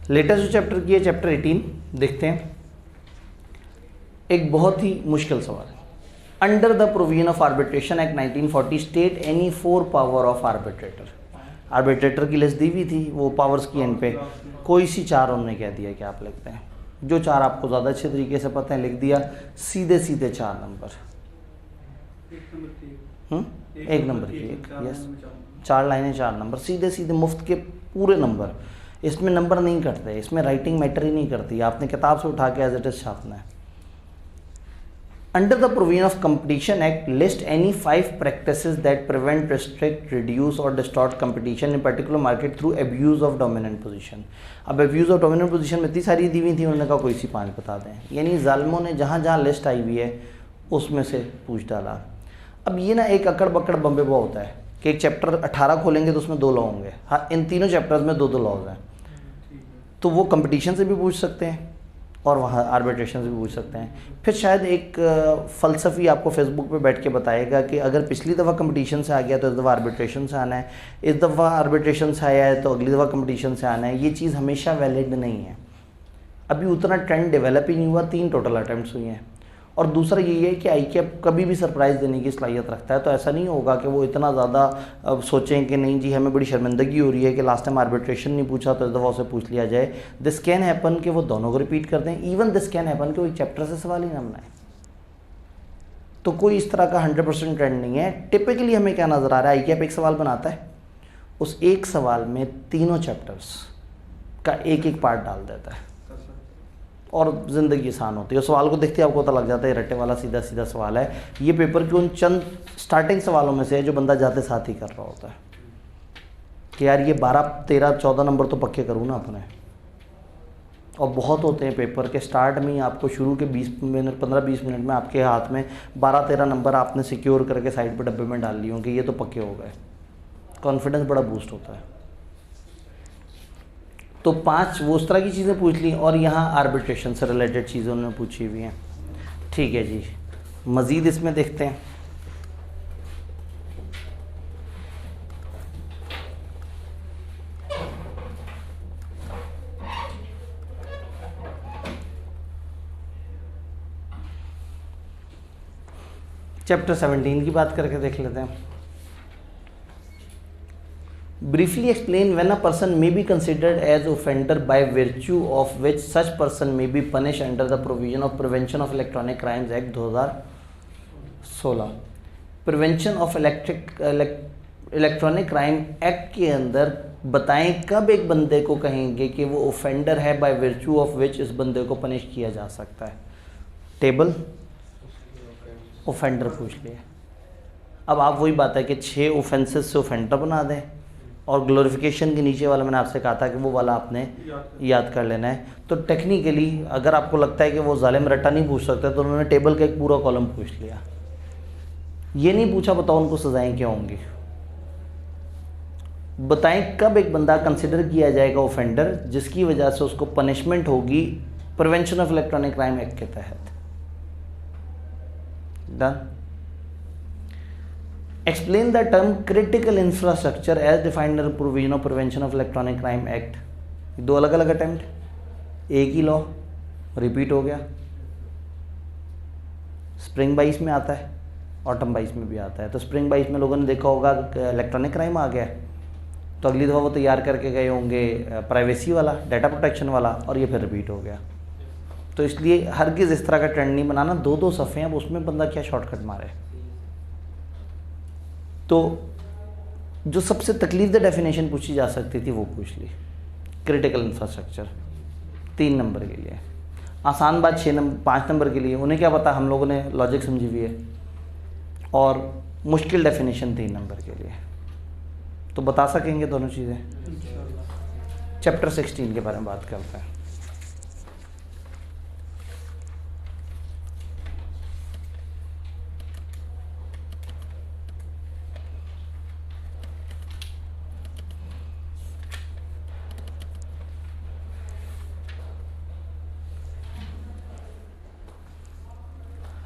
Latest जो chapter की है चैप्टर 18 देखते हैं। एक बहुत ही मुश्किल सवाल है। Under the provision of arbitration act 1940 state any 4 power of arbitrator. Arbitrator की लिस्ट दी हुई थी, वो पावर्स की एंड पे कोई सी 4 उन्होंने कह दिया कि आप लिखते हैं। जो 4 आपको ज़्यादा अच्छे तरीके से पता है लिख दिया, सीधे सीधे 4 नंबर। एक नंबर की एक, यस 4 लाइनें 4 नंबर, सीधे सीधे मुफ्त के पूरे नंबर। इसमें नंबर नहीं करते, इसमें राइटिंग मैटर ही नहीं करती, आपने किताब से उठा के एज इट इज छापना है। Under the provision of competition act list any 5 practices that prevent, restrict, reduce और distort competition in particular market through abuse of dominant position. अब अब्यूज ऑफ डोमिनेंट पोजीशन में इतनी सारी दी हुई थी, उन्होंने कहा कोई सी 5 बता दें। यानी जालिमों ने जहाँ जहाँ लिस्ट आई हुई है उसमें से पूछ डाला। अब ये ना एक अकड़ बकड़ बम्बे बो होता है कि एक चैप्टर 18 खोलेंगे तो उसमें 2 लॉ होंगे। हाँ, इन तीनों चैप्टर्स में 2 लॉज हैं, तो वो कंपटीशन से भी पूछ सकते हैं और वहाँ आर्बिट्रेशन से भी पूछ सकते हैं। फिर शायद एक फ़लसफ़ी आपको फेसबुक पे बैठ के बताएगा कि अगर पिछली दफ़ा कंपटीशन से आ गया तो इस दफ़ा आर्बिट्रेशन से आना है, इस दफ़ा आर्बिट्रेशन से आया है तो अगली दफ़ा कंपटीशन से आना है। ये चीज़ हमेशा वैलिड नहीं है। अभी उतना ट्रेंड डेवलप ही नहीं हुआ, 3 टोटल अटैम्प्ट्स हुई हैं। और दूसरा ये है कि ICAP कभी भी सरप्राइज़ देने की सलाहियत रखता है, तो ऐसा नहीं होगा कि वो इतना ज़्यादा सोचें कि नहीं जी हमें बड़ी शर्मिंदगी हो रही है कि लास्ट टाइम आर्बिट्रेशन नहीं पूछा तो इस दफ़ा उसे पूछ लिया जाए। दिस कैन हैपन कि वो दोनों को रिपीट कर दें। इवन दिस कैन हैपन कि वो एक चैप्टर से सवाल ही ना बनाए। तो कोई इस तरह का 100% ट्रेंड नहीं है। टिपिकली हमें क्या नज़र आ रहा है, ICAP एक सवाल बनाता है, उस एक सवाल में तीनों चैप्टर्स का एक एक पार्ट डाल देता है और ज़िंदगी आसान होती है। उस सवाल को देखते ही आपको पता लग जाता है रट्टे वाला सीधा सीधा सवाल है। ये पेपर के उन चंद स्टार्टिंग सवालों में से है जो बंदा जाते साथ ही कर रहा होता है कि यार ये 12, 13, 14 नंबर तो पक्के करूँ ना अपने। और बहुत होते हैं पेपर के स्टार्ट में ही आपको शुरू के 20 मिनट 15-20 मिनट में आपके हाथ में 12-13 नंबर आपने सिक्योर करके साइड पर डब्बे में डाल लिए होंगे, ये तो पक्के हो गए। कॉन्फिडेंस बड़ा बूस्ट होता है। तो 5 वो उस तरह की चीज़ें पूछ ली और यहाँ आर्बिट्रेशन से रिलेटेड चीज़ें उन्होंने पूछी हुई हैं। ठीक है जी, मज़ीद इसमें देखते हैं। चैप्टर 17 की बात करके देख लेते हैं। Briefly explain when a person may be considered as offender by virtue of which such person may be punished under the provision of Prevention of Electronic Crimes Act 2016। Prevention of electronic crime act के अंदर बताएं कब एक बंदे को कहेंगे कि वो ऑफेंडर है बाय विर्च्यू ऑफ विच इस बंदे को पनिश किया जा सकता है। टेबल ऑफेंडर पूछ लिया। अब आप वही बात है कि 6 ऑफेंसेस से ऑफेंडर बना दें और ग्लोरिफिकेशन के नीचे वाला मैंने आपसे कहा था कि वो वाला आपने याद कर लेना है। तो टेक्निकली अगर आपको लगता है कि वो जालिम रट्टा नहीं पूछ सकते तो उन्होंने टेबल का एक पूरा कॉलम पूछ लिया। ये नहीं पूछा बताओ उनको सज़ाएं क्या होंगी, बताएं कब एक बंदा कंसिडर किया जाएगा ऑफेंडर जिसकी वजह से उसको पनिशमेंट होगी prevention of electronic crime act के तहत। Done. Explain the term critical infrastructure as defined under provision of prevention of electronic crime act. 2 अलग अलग अटेम्प्ट, एक ही लॉ रिपीट हो गया। स्प्रिंग 22 में आता है, ऑटम 22 में भी आता है। तो स्प्रिंग 22 में लोगों ने देखा होगा इलेक्ट्रॉनिक क्राइम आ गया, तो अगली दफ़ा वो तैयार करके गए होंगे प्राइवेसी वाला, डाटा प्रोटेक्शन वाला, और ये फिर रिपीट हो गया। तो इसलिए हरगिज़ इस तरह का ट्रेंड नहीं बनाना। 2-2 सफ़े हैं, अब उसमें बंदा क्या शॉर्टकट मारे। तो जो सबसे तकलीफ डेफिनेशन पूछी जा सकती थी वो पूछ ली। क्रिटिकल इंफ्रास्ट्रक्चर 3 नंबर के लिए, आसान बात 5 नंबर के लिए। उन्हें क्या पता, हम लोगों ने लॉजिक समझी हुई है। और मुश्किल डेफिनेशन 3 नंबर के लिए, तो बता सकेंगे दोनों चीज़ें। चैप्टर 16 के बारे में बात करते हैं।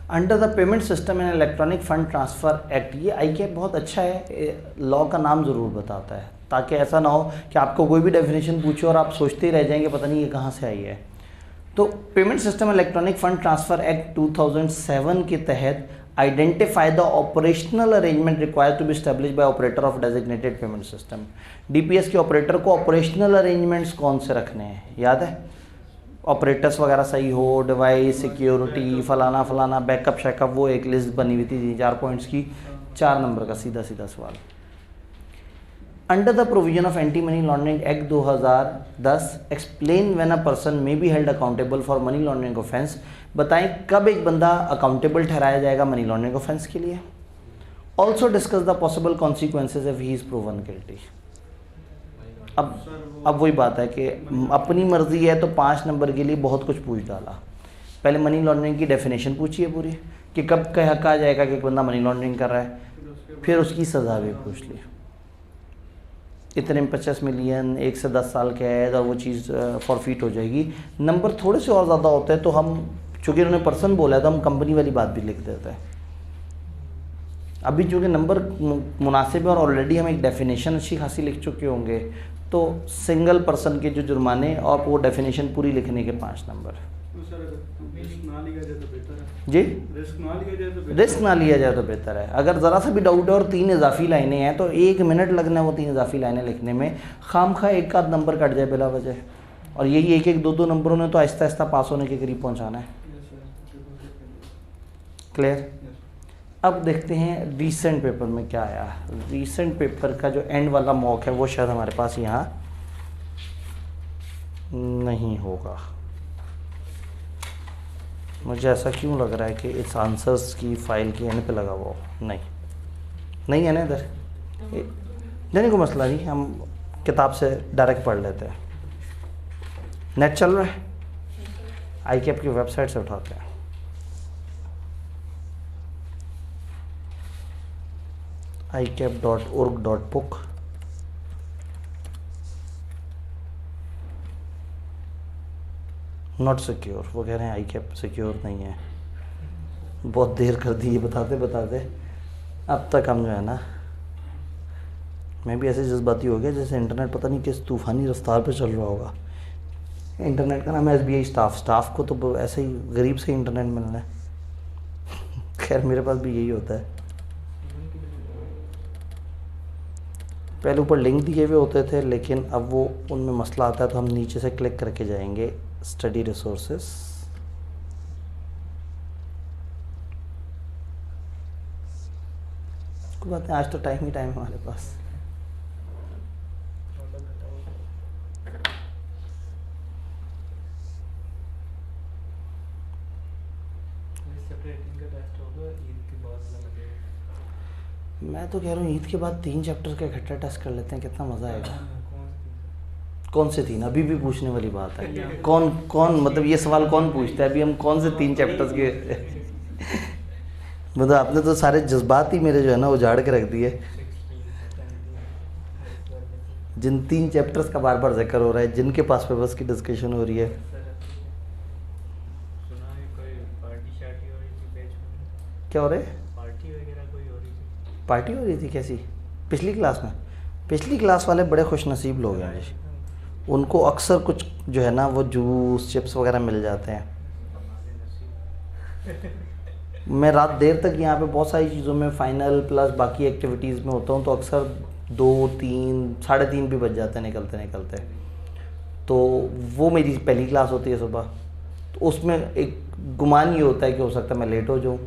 Under the payment system and electronic fund transfer act, ये ICAP बहुत अच्छा है, लॉ का नाम ज़रूर बताता है, ताकि ऐसा ना हो कि आपको कोई भी डेफिनेशन पूछे और आप सोचते ही रह जाएंगे पता नहीं ये कहाँ से आई है। तो payment system electronic fund transfer act 2007 के तहत identify the operational arrangement required to be establish by operator of designated payment system. DPS के ऑपरेटर को ऑपरेशनल अरेंजमेंट्स कौन से रखने हैं, याद है? ऑपरेटर्स वगैरह सही हो, डिवाइस, सिक्योरिटी, फलाना फलाना, बैकअप शैकअप, वो एक लिस्ट बनी हुई थी 4 पॉइंट्स की, 4 नंबर का सीधा सीधा सवाल। Under the provision of anti money laundering act 2010 explain when a person may be held accountable for money laundering offence, बताएं कब एक बंदा अकाउंटेबल ठहराया जाएगा मनी लॉन्ड्रिंग ऑफेंस के लिए। Also discuss the possible consequences if he is proven guilty. अब वही बात है कि अपनी मर्जी है तो 5 नंबर के लिए बहुत कुछ पूछ डाला। पहले मनी लॉन्ड्रिंग की डेफिनेशन पूछी है पूरी कि कब कहा जाएगा कि एक बंदा मनी लॉन्ड्रिंग कर रहा है, फिर उसकी सज़ा भी पूछ ली, इतने में 50 मिलियन 1 से 10 साल के है तो वो चीज़ फॉरफिट हो जाएगी। नंबर थोड़े से और ज़्यादा होते हैं तो हम, चूँकि उन्होंने पर्सन बोला है तो हम कंपनी वाली बात भी लिख देते हैं। अभी चूँकि नंबर मुनासिब है और ऑलरेडी हम एक डेफिनेशन अच्छी खासी लिख चुके होंगे, तो सिंगल पर्सन के जो जुर्माने और वो डेफिनेशन पूरी लिखने के 5 नंबर। जी, रिस्क ना लिया जाए तो बेहतर है। अगर ज़रा सा भी डाउट है और 3 इजाफी लाइनें हैं तो 1 मिनट लगना है वो 3 इजाफी लाइनें लिखने में, खामखा एक आध नंबर कट जाए बिला वजह, और यही 1-1 2-2 नंबरों ने तो आहिस्ता आहिस्ता पास होने के करीब पहुँचाना है। क्लियर? अब देखते हैं रीसेंट पेपर में क्या आया। रीसेंट पेपर का जो एंड वाला मॉक है वो शायद हमारे पास यहाँ नहीं होगा, मुझे ऐसा क्यों लग रहा है कि इस आंसर्स की फाइल की एंड पे लगा हुआ हो। नहीं है ना इधर, नहीं कोई मसला नहीं, हम किताब से डायरेक्ट पढ़ लेते हैं। नेट चल रहा है, ICAP की वेबसाइट से उठाते हैं। icap.org.book। नॉट सिक्योर, वो कह रहे हैं ICAP सिक्योर नहीं है। बहुत देर कर दी ये बताते बताते, अब तक हम जो है ना, मैं भी ऐसे जज्बाती हो गया जैसे इंटरनेट पता नहीं किस तूफ़ानी रफ्तार पे चल रहा होगा। इंटरनेट का नाम है SBI स्टाफ को तो ऐसे ही गरीब से इंटरनेट मिलना है। खैर मेरे पास भी यही होता है। पहले ऊपर लिंक दिए हुए होते थे, लेकिन अब वो उनमें मसला आता है तो हम नीचे से क्लिक करके जाएंगे स्टडी रिसोर्सेस। कोई बात नहीं, आज तो टाइम ही टाइम है हमारे पास। मैं तो कह रहा हूँ ईद के बाद 3 चैप्टर का इकट्ठा टेस्ट कर लेते हैं, कितना मज़ा आएगा। कौन से 3? अभी भी पूछने वाली बात है। कौन मतलब ये सवाल कौन पूछता है? अभी हम कौन से 3 चैप्टर्स के मतलब आपने तो सारे जज्बात ही मेरे जो है ना उजाड़ के रख दिए। जिन 3 चैप्टर्स का बार बार जिक्र हो रहा है, जिनके पास पेपर्स की डिस्कशन हो रही है। क्या हो रहा है? पार्टी हो रही थी कैसी? पिछली क्लास में? पिछली क्लास वाले बड़े खुश नसीब लोग हैं जी, उनको अक्सर कुछ जो है ना वो जूस चिप्स वगैरह मिल जाते हैं। मैं रात देर तक यहाँ पे बहुत सारी चीज़ों में फाइनल प्लस बाकी एक्टिविटीज़ में होता हूँ, तो अक्सर 2-3 साढ़े 3 भी बज जाते हैं निकलते निकलते। तो वो मेरी पहली क्लास होती है सुबह, तो उसमें एक गुमान ये होता है कि हो सकता है मैं लेट हो जाऊँ।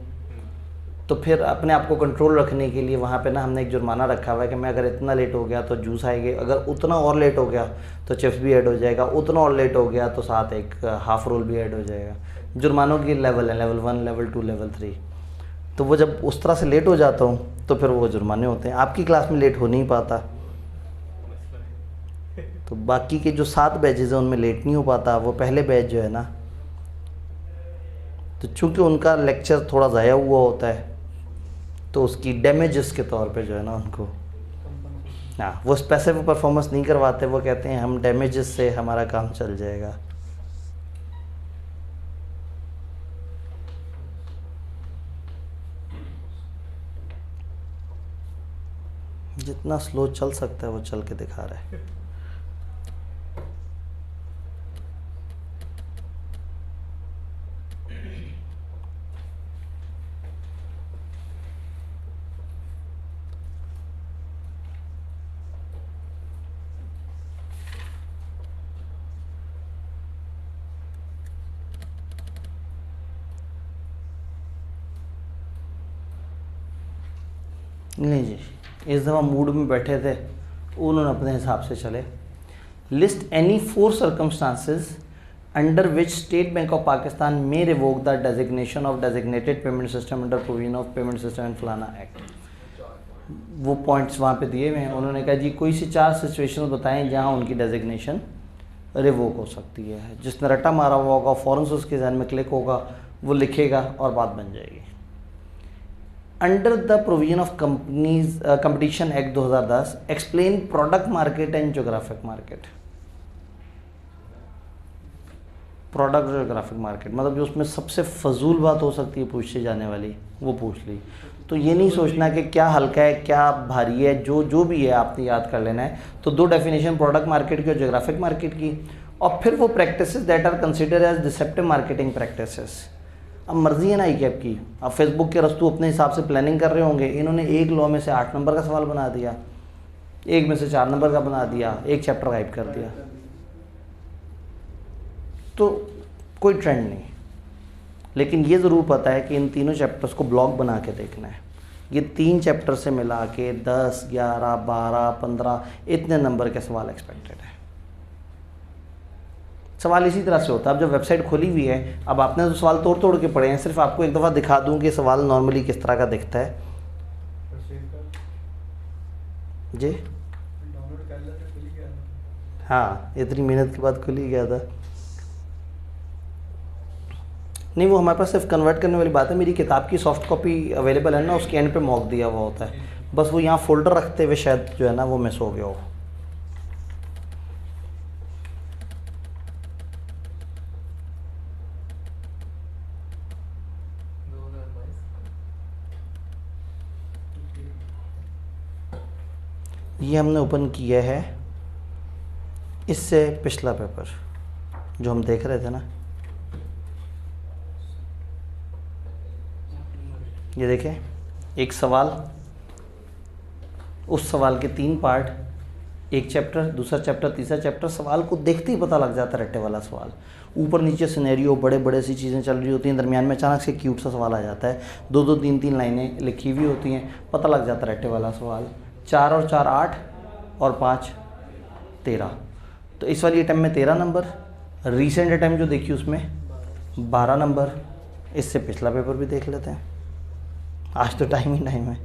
तो फिर अपने आप को कंट्रोल रखने के लिए वहाँ पे ना हमने एक जुर्माना रखा हुआ है कि मैं अगर इतना लेट हो गया तो जूस आएगी, अगर उतना और लेट हो गया तो चिप्स भी ऐड हो जाएगा, उतना और लेट हो गया तो साथ एक हाफ़ रोल भी ऐड हो जाएगा। जुर्मानों के लेवल है, लेवल 1, लेवल 2, लेवल 3। तो वो जब उस तरह से लेट हो जाता हूँ तो फिर वो जुर्माने होते हैं। आपकी क्लास में लेट हो नहीं पाता, तो बाकी के जो 7 बैचेज़ हैं उनमें लेट नहीं हो पाता। वो पहले बैच जो है ना, तो चूँकि उनका लेक्चर थोड़ा ज़ाया हुआ होता है तो उसकी डैमेजेस के तौर पे जो है ना उनको, हाँ, वो स्पेसिफिक परफॉर्मेंस नहीं करवाते। वो कहते हैं हम डैमेजेस से हमारा काम चल जाएगा। जितना स्लो चल सकता है वो चल के दिखा रहा है। नहीं जी, इस दफ़ा मूड में बैठे थे, उन्होंने अपने हिसाब से चले। List any 4 circumstances under which State Bank of Pakistan may revoke the designation of designated payment system under provision of payment system and फलाना एक्ट। वो पॉइंट्स वहाँ पे दिए हुए हैं। उन्होंने कहा जी कोई सी 4 सिचुएशन बताएं जहाँ उनकी डेजिग्नेशन रिवोक हो सकती है। जिसने रट्टा मारा हुआ होगा फ़ौरन से उसके जहन में क्लिक होगा, वो लिखेगा और बात बन जाएगी। Under the provision of competition act 2010 explain product market and geographic market. Product geographic market मतलब जो उसमें सबसे फजूल बात हो सकती है पूछी जाने वाली, वो पूछ ली। तो ये नहीं सोचना कि क्या हल्का है क्या भारी है, जो भी है आपने याद कर लेना है। तो 2 डेफिनेशन प्रोडक्ट मार्केट की और जोग्राफिक मार्केट की, और फिर वो practices that are consider as deceptive marketing practices. अब मर्जी है ना आई कैप की, अब फेसबुक के रस्तू अपने हिसाब से प्लानिंग कर रहे होंगे। इन्होंने एक लॉ में से 8 नंबर का सवाल बना दिया, एक में से 4 नंबर का बना दिया, एक चैप्टर गायब कर दिया। तो कोई ट्रेंड नहीं, लेकिन ये ज़रूर पता है कि इन तीनों चैप्टर्स को ब्लॉक बना के देखना है। ये 3 चैप्टर से मिला के 10, 11, 12, 15 इतने नंबर के सवाल एक्सपेक्टेड है। सवाल इसी तरह से होता है। अब जब वेबसाइट खोली हुई है, अब आपने तो सवाल तोड़ तोड़ के पढ़े हैं, सिर्फ आपको एक दफ़ा दिखा दूं कि सवाल नॉर्मली किस तरह का दिखता है जी। हाँ, इतनी मेहनत के बाद खुल ही गया था। नहीं, वो हमारे पास सिर्फ कन्वर्ट करने वाली बात है। मेरी किताब की सॉफ्ट कॉपी अवेलेबल है ना, उसके एंड पे मॉक दिया हुआ होता है, बस वो यहाँ फोल्डर रखते हुए शायद जो है ना वो मिस हो गया हो। ये हमने ओपन किया है इससे पिछला पेपर जो हम देख रहे थे ना, ये देखें एक सवाल, उस सवाल के 3 पार्ट, एक चैप्टर, दूसरा चैप्टर, तीसरा चैप्टर। सवाल को देखते ही पता लग जाता है रट्टे वाला सवाल। ऊपर नीचे सिनेरियो बड़े बड़े सी चीज़ें चल रही होती हैं, दरमियान में अचानक से क्यूट सा सवाल आ जाता है, 2-2, 3-3 लाइनें लिखी हुई होती हैं, पता लग जाता है रट्टे वाला सवाल। 4 और 4 8 और 5 13। तो इस वाली अटैम्प्ट में 13 नंबर, रीसेंट अटैम्प्ट जो देखी उसमें 12 नंबर। इससे पिछला पेपर भी देख लेते हैं, आज तो टाइम ही टाइम है।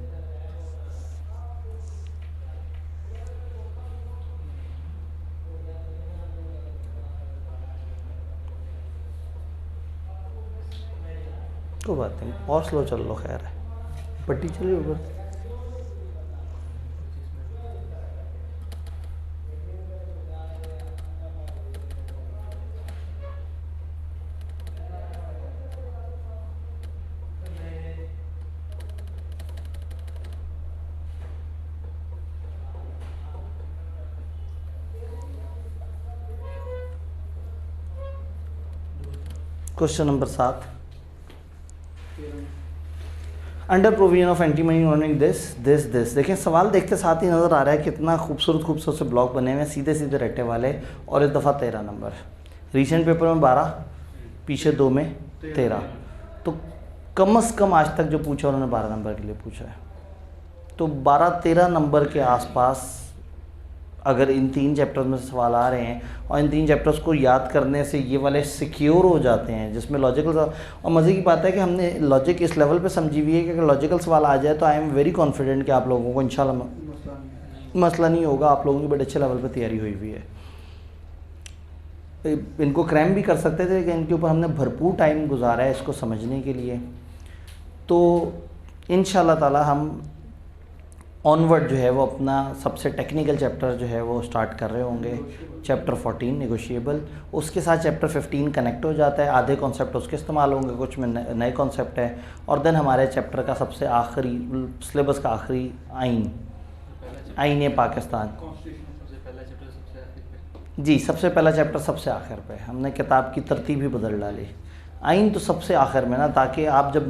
कोई बात नहीं, और स्लो चल लो, खैर है, पट्टी चली ऊपर। Question number 7, under provision of anti money laundering this. देखें सवाल देखते साथ ही नज़र आ रहा है कितना खूबसूरत से ब्लॉक बने हुए हैं, सीधे सीधे रट्टे वाले। और इस दफ़ा 13 नंबर, रीसेंट पेपर में 12, पीछे 2 में 13। तो कम से कम आज तक जो पूछा उन्होंने 12 नंबर के लिए पूछा है। तो 12-13 नंबर के आसपास अगर इन 3 चैप्टर्स में सवाल आ रहे हैं, और इन 3 चैप्टर्स को याद करने से ये वाले सिक्योर हो जाते हैं जिसमें लॉजिकल। और मज़े की बात है कि हमने लॉजिक इस लेवल पे समझी हुई है कि अगर लॉजिकल सवाल आ जाए तो आई एम वेरी कॉन्फिडेंट कि आप लोगों को इंशाल्लाह मसला नहीं होगा। आप लोगों की बड़े अच्छे लेवल पे तैयारी हुई हुई है। इनको क्रैम भी कर सकते थे, लेकिन इनके ऊपर हमने भरपूर टाइम गुजारा है इसको समझने के लिए। तो इंशाल्लाह ताला हम ऑनवर्ड जो है वो अपना सबसे टेक्निकल चैप्टर जो है वो स्टार्ट कर रहे होंगे, चैप्टर 14 नेगोशिएबल। उसके साथ चैप्टर 15 कनेक्ट हो जाता है, आधे कॉन्सेप्ट उसके इस्तेमाल होंगे, कुछ में नए कॉन्सेप्ट है। और देन हमारे चैप्टर का सबसे आखिरी सिलेबस का आखिरी आइन आईने पाकिस्तान। जी, सबसे पहला चैप्टर सबसे आखिर पे, हमने किताब की तरतीब ही बदल डाली। आइन तो सबसे आखिर में ना, ताकि आप जब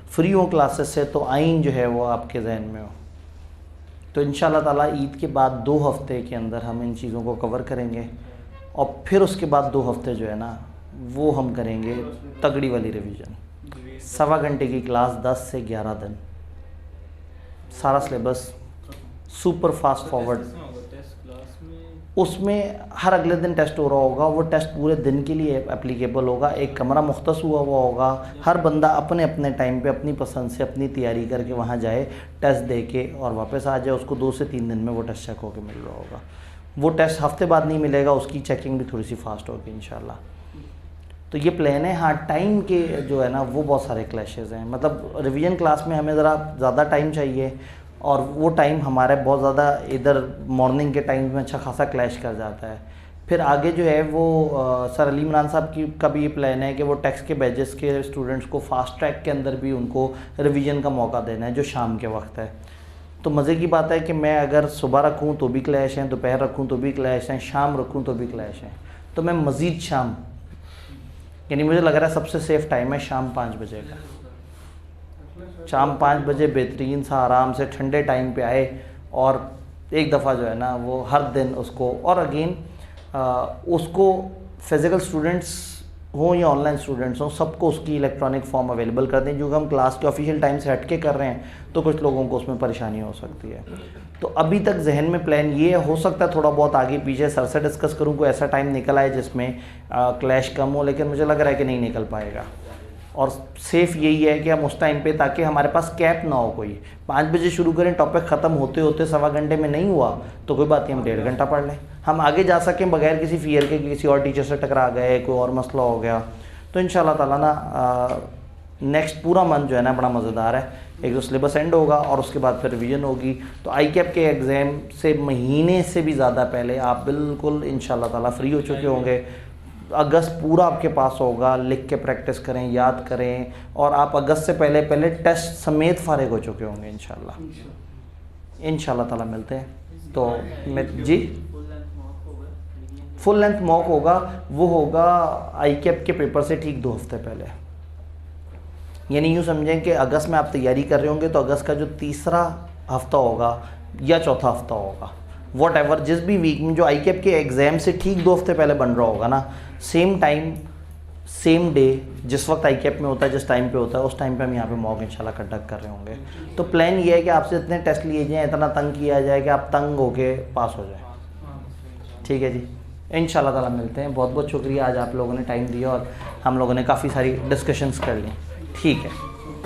फ्री हो क्लासेस से तो आइन जो है वो आपके जहन में हो। तो इंशाल्लाह ताला ईद के बाद 2 हफ्ते के अंदर हम इन चीज़ों को कवर करेंगे, और फिर उसके बाद 2 हफ्ते जो है ना वो हम करेंगे तगड़ी वाली रिवीजन। 1.25 घंटे की क्लास, 10 से 11 दिन, सारा सिलेबस सुपर फास्ट फॉरवर्ड। उसमें हर अगले दिन टेस्ट हो रहा होगा, वो टेस्ट पूरे दिन के लिए एप्लीकेबल होगा। एक कमरा मुख्तस हुआ होगा, हर बंदा अपने अपने टाइम पे अपनी पसंद से अपनी तैयारी करके वहाँ जाए, टेस्ट दे के और वापस आ जाए। उसको 2 से 3 दिन में वो टेस्ट चेक होकर मिल रहा होगा। वो टेस्ट हफ्ते बाद नहीं मिलेगा, उसकी चेकिंग भी थोड़ी सी फास्ट होगी इंशाल्लाह। तो ये प्लान है। हाँ, टाइम के जो है ना वो बहुत सारे क्लैशेज़ हैं, मतलब रिवीजन क्लास में हमें ज़रा ज़्यादा टाइम चाहिए, और वो टाइम हमारे बहुत ज़्यादा इधर मॉर्निंग के टाइम में अच्छा खासा क्लैश कर जाता है। फिर आगे जो है वो सर अली इमरान साहब की का भी ये प्लान है कि वो टैक्स के बैचेस के स्टूडेंट्स को फास्ट ट्रैक के अंदर भी उनको रिवीजन का मौका देना है, जो शाम के वक्त है। तो मज़े की बात है कि मैं अगर सुबह रखूँ तो भी क्लैश हैं, दोपहर रखूँ तो भी क्लैश हैं, शाम रखूँ तो भी क्लैश हैं। तो मैं मज़ीद शाम, यानी मुझे लग रहा है सबसे सेफ़ टाइम है शाम 5 बजे का। शाम 5 बजे बेहतरीन सा आराम से ठंडे टाइम पे आए, और एक दफ़ा जो है ना वो हर दिन उसको, और अगेन उसको फिज़िकल स्टूडेंट्स हों या ऑनलाइन स्टूडेंट्स हों, सबको उसकी इलेक्ट्रॉनिक फॉर्म अवेलेबल कर दें। क्योंकि हम क्लास के ऑफिशियल टाइम से हट के कर रहे हैं तो कुछ लोगों को उसमें परेशानी हो सकती है। तो अभी तक जहन में प्लान ये हो सकता है थोड़ा बहुत आगे पीछे सर से डिस्कस करूँ, कोई ऐसा टाइम निकल आए जिसमें क्लैश कम हो, लेकिन मुझे लग रहा है कि नहीं निकल पाएगा। और सेफ़ यही है कि हम उस टाइम पे, ताकि हमारे पास कैप ना हो कोई। 5 बजे शुरू करें, टॉपिक ख़त्म होते होते 1.25 घंटे में नहीं हुआ तो कोई बात नहीं, हम 1.5 घंटा पढ़ लें, हम आगे जा सकें बगैर किसी फ़ियर के कि किसी और टीचर से टकरा गए, कोई और मसला हो गया। तो इंशाल्लाह ताला ना नेक्स्ट पूरा मंथ जो है ना बड़ा मज़ेदार है। एक तो सिलेबस एंड होगा और उसके बाद फिर रिवीजन होगी। तो आई कैप के एग्ज़ाम से महीने से भी ज़्यादा पहले आप बिल्कुल इंशाल्लाह ताला फ्री हो चुके होंगे। अगस्त पूरा आपके पास होगा, लिख के प्रैक्टिस करें, याद करें, और आप अगस्त से पहले पहले टेस्ट समेत फारिग हो चुके होंगे इंशाल्लाह ताला। मिलते हैं तो मैं जी फुल लेंथ मॉक होगा, वो होगा आई कैप के पेपर से ठीक 2 हफ्ते पहले। यानी यूँ समझें कि अगस्त में आप तैयारी कर रहे होंगे तो अगस्त का जो 3रा हफ्ता होगा या 4था हफ्ता होगा, वॉट एवर, जिस भी वीक में जो आई कैप के एग्ज़ाम से ठीक 2 हफ्ते पहले बन रहा होगा ना, सेम टाइम सेम डे, जिस वक्त आई कैप में होता है, जिस टाइम पे होता है, उस टाइम पे हम यहाँ पे मॉक इंशाल्लाह कंडक्ट कर रहे होंगे। तो प्लान ये है कि आपसे इतने टेस्ट लिए जाएँ, इतना तंग किया जाए कि आप तंग होके पास हो जाए। ठीक है जी, इंशाल्लाह ताला मिलते हैं। बहुत बहुत शुक्रिया, आज आप लोगों ने टाइम दिया और हम लोगों ने काफ़ी सारी डिस्कशंस कर ली। ठीक है।